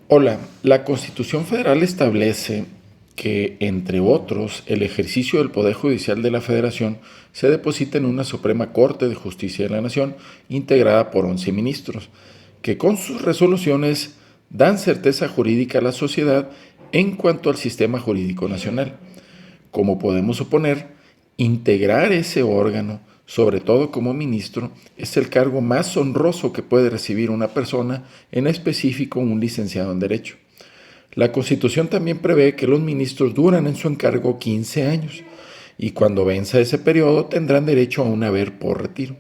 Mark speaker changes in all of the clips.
Speaker 1: Hola, la Constitución Federal establece que, entre otros, el ejercicio del Poder Judicial de la Federación se deposita en una Suprema Corte de Justicia de la Nación, integrada por 11 ministros, que con sus resoluciones dan certeza jurídica a la sociedad en cuanto al sistema jurídico nacional. Como podemos suponer, integrar ese órgano, sobre todo como ministro, es el cargo más honroso que puede recibir una persona, en específico un licenciado en Derecho. La Constitución también prevé que los ministros duran en su encargo 15 años y cuando venza ese periodo tendrán derecho a un haber por retiro.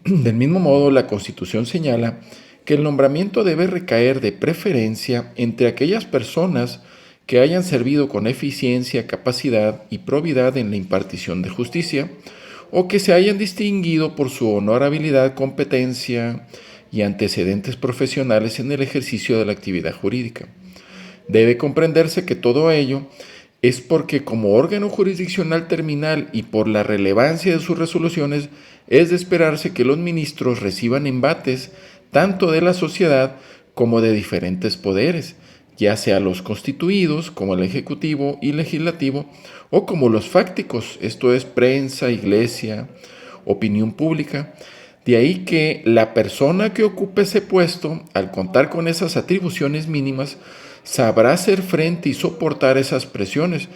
Speaker 1: Del mismo modo, la Constitución señala que el nombramiento debe recaer de preferencia entre aquellas personas que hayan servido con eficiencia, capacidad y probidad en la impartición de justicia, o que se hayan distinguido por su honorabilidad, competencia y antecedentes profesionales en el ejercicio de la actividad jurídica. Debe comprenderse que todo ello es porque como órgano jurisdiccional terminal y por la relevancia de sus resoluciones, es de esperarse que los ministros reciban embates tanto de la sociedad como de diferentes poderes, ya sea los constituidos, como el Ejecutivo y Legislativo, o como los fácticos, esto es prensa, iglesia, opinión pública. De ahí que la persona que ocupe ese puesto, al contar con esas atribuciones mínimas, sabrá hacer frente y soportar esas presiones,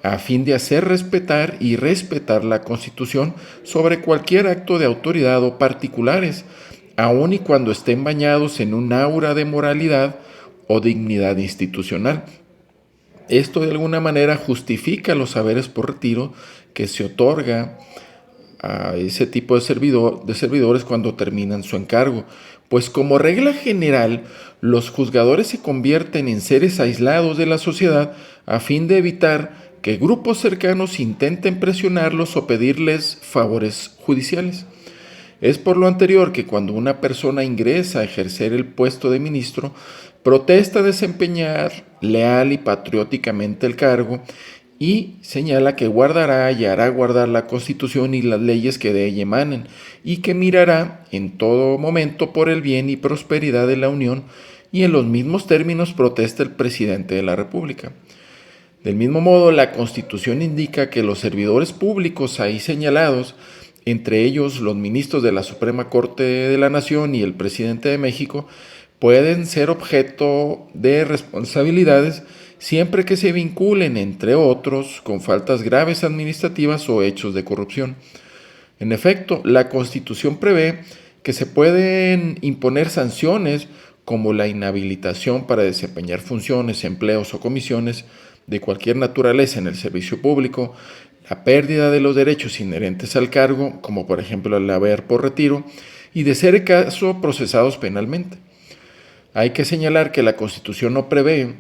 Speaker 1: a fin de hacer respetar y respetar la Constitución sobre cualquier acto de autoridad o particulares, aun y cuando estén bañados en un aura de moralidad o dignidad institucional. Esto de alguna manera justifica los saberes por retiro que se otorga a ese tipo de servidores cuando terminan su encargo, pues como regla general los juzgadores se convierten en seres aislados de la sociedad a fin de evitar que grupos cercanos intenten presionarlos o pedirles favores judiciales. Es por lo anterior que cuando una persona ingresa a ejercer el puesto de ministro, protesta desempeñar leal y patrióticamente el cargo y señala que guardará y hará guardar la Constitución y las leyes que de ella emanen, y que mirará en todo momento por el bien y prosperidad de la Unión, y en los mismos términos protesta el presidente de la República. Del mismo modo, la Constitución indica que los servidores públicos ahí señalados, entre ellos los ministros de la Suprema Corte de la Nación y el presidente de México, pueden ser objeto de responsabilidades siempre que se vinculen, entre otros, con faltas graves administrativas o hechos de corrupción. En efecto, la Constitución prevé que se pueden imponer sanciones como la inhabilitación para desempeñar funciones, empleos o comisiones de cualquier naturaleza en el servicio público, la pérdida de los derechos inherentes al cargo, como por ejemplo el haber por retiro, y de ser el caso procesados penalmente. Hay que señalar que la Constitución no prevé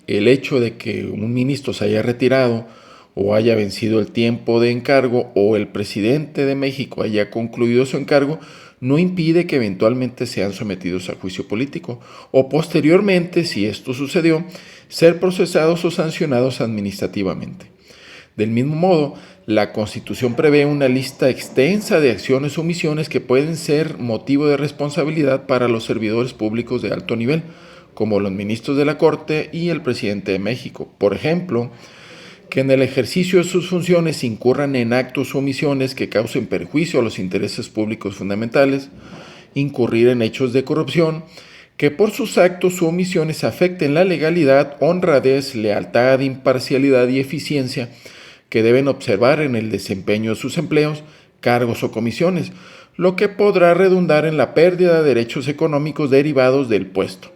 Speaker 1: el hecho de que un ministro se haya retirado o haya vencido el tiempo de encargo o el presidente de México haya concluido su encargo, no impide que eventualmente sean sometidos a juicio político o posteriormente, si esto sucedió, ser procesados o sancionados administrativamente. Del mismo modo, la Constitución prevé una lista extensa de acciones o omisiones que pueden ser motivo de responsabilidad para los servidores públicos de alto nivel, como los ministros de la Corte y el presidente de México. Por ejemplo, que en el ejercicio de sus funciones incurran en actos o omisiones que causen perjuicio a los intereses públicos fundamentales, incurrir en hechos de corrupción, que por sus actos u omisiones afecten la legalidad, honradez, lealtad, imparcialidad y eficiencia que deben observar en el desempeño de sus empleos, cargos o comisiones, lo que podrá redundar en la pérdida de derechos económicos derivados del puesto.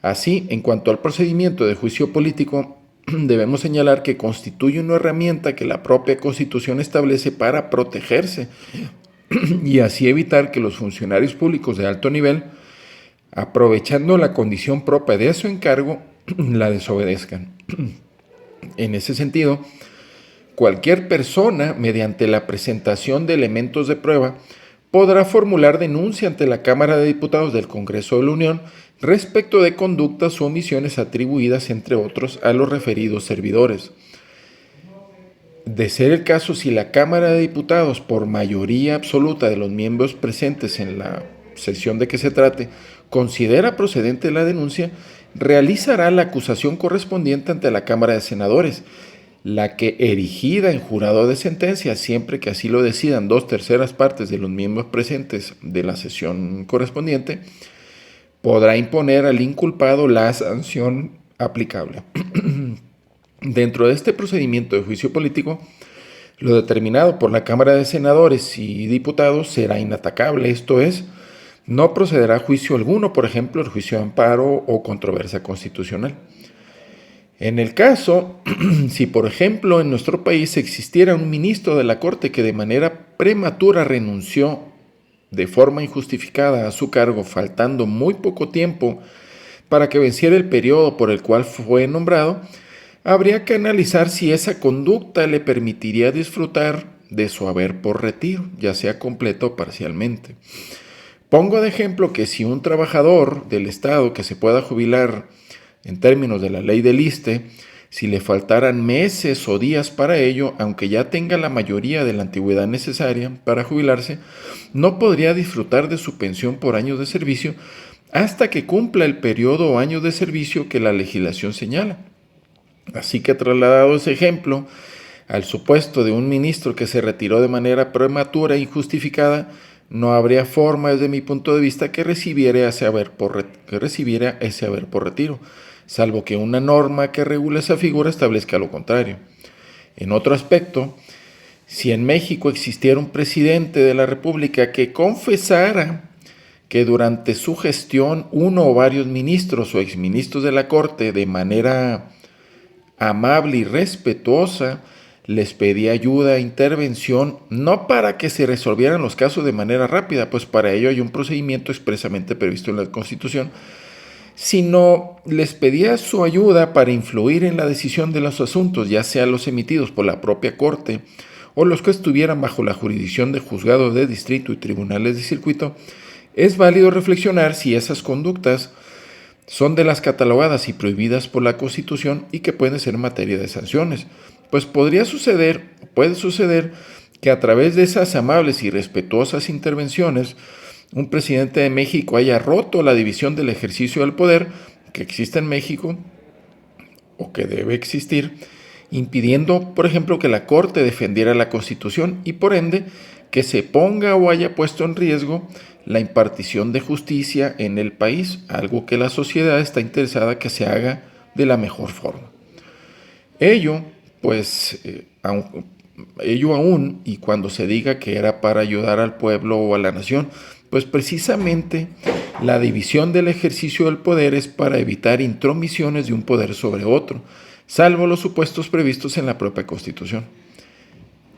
Speaker 1: Así, en cuanto al procedimiento de juicio político, debemos señalar que constituye una herramienta que la propia Constitución establece para protegerse y así evitar que los funcionarios públicos de alto nivel, aprovechando la condición propia de su encargo, la desobedezcan. En ese sentido, cualquier persona, mediante la presentación de elementos de prueba, podrá formular denuncia ante la Cámara de Diputados del Congreso de la Unión respecto de conductas o omisiones atribuidas, entre otros, a los referidos servidores. De ser el caso, si la Cámara de Diputados, por mayoría absoluta de los miembros presentes en la sesión de que se trate, considera procedente la denuncia, realizará la acusación correspondiente ante la Cámara de Senadores, la que, erigida en jurado de sentencia, siempre que así lo decidan 2/3 partes de los miembros presentes de la sesión correspondiente, podrá imponer al inculpado la sanción aplicable. Dentro de este procedimiento de juicio político, lo determinado por la Cámara de Senadores y Diputados será inatacable, esto es, no procederá a juicio alguno, por ejemplo, el juicio de amparo o controversia constitucional. En el caso, si por ejemplo en nuestro país existiera un ministro de la Corte que de manera prematura renunció de forma injustificada a su cargo, faltando muy poco tiempo para que venciera el periodo por el cual fue nombrado, habría que analizar si esa conducta le permitiría disfrutar de su haber por retiro, ya sea completo o parcialmente. Pongo de ejemplo que si un trabajador del Estado que se pueda jubilar en términos de la ley del ISSSTE, si le faltaran meses o días para ello, aunque ya tenga la mayoría de la antigüedad necesaria para jubilarse, no podría disfrutar de su pensión por años de servicio hasta que cumpla el periodo o años de servicio que la legislación señala. Así que trasladado ese ejemplo al supuesto de un ministro que se retiró de manera prematura e injustificada, no habría forma, desde mi punto de vista, que recibiera ese haber por retiro, salvo que una norma que regule esa figura establezca lo contrario. En otro aspecto, si en México existiera un presidente de la República que confesara que durante su gestión uno o varios ministros o exministros de la Corte, de manera amable y respetuosa, les pedía ayuda e intervención, no para que se resolvieran los casos de manera rápida, pues para ello hay un procedimiento expresamente previsto en la Constitución, sino les pedía su ayuda para influir en la decisión de los asuntos, ya sea los emitidos por la propia Corte o los que estuvieran bajo la jurisdicción de juzgados de distrito y tribunales de circuito. Es válido reflexionar si esas conductas son de las catalogadas y prohibidas por la Constitución y que pueden ser materia de sanciones, pues puede suceder que a través de esas amables y respetuosas intervenciones, un presidente de México haya roto la división del ejercicio del poder que existe en México o que debe existir, impidiendo, por ejemplo, que la Corte defendiera la Constitución y, por ende, que se ponga o haya puesto en riesgo la impartición de justicia en el país, algo que la sociedad está interesada que se haga de la mejor forma. Ello aún, y cuando se diga que era para ayudar al pueblo o a la nación, pues precisamente la división del ejercicio del poder es para evitar intromisiones de un poder sobre otro, salvo los supuestos previstos en la propia Constitución.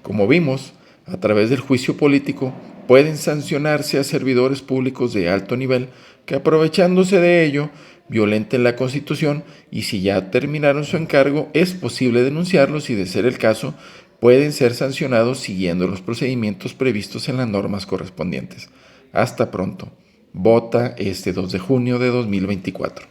Speaker 1: Como vimos, a través del juicio político pueden sancionarse a servidores públicos de alto nivel que, aprovechándose de ello, violenten la Constitución, y si ya terminaron su encargo, es posible denunciarlos y, de ser el caso, pueden ser sancionados siguiendo los procedimientos previstos en las normas correspondientes. Hasta pronto. Vota este 2 de junio de 2024.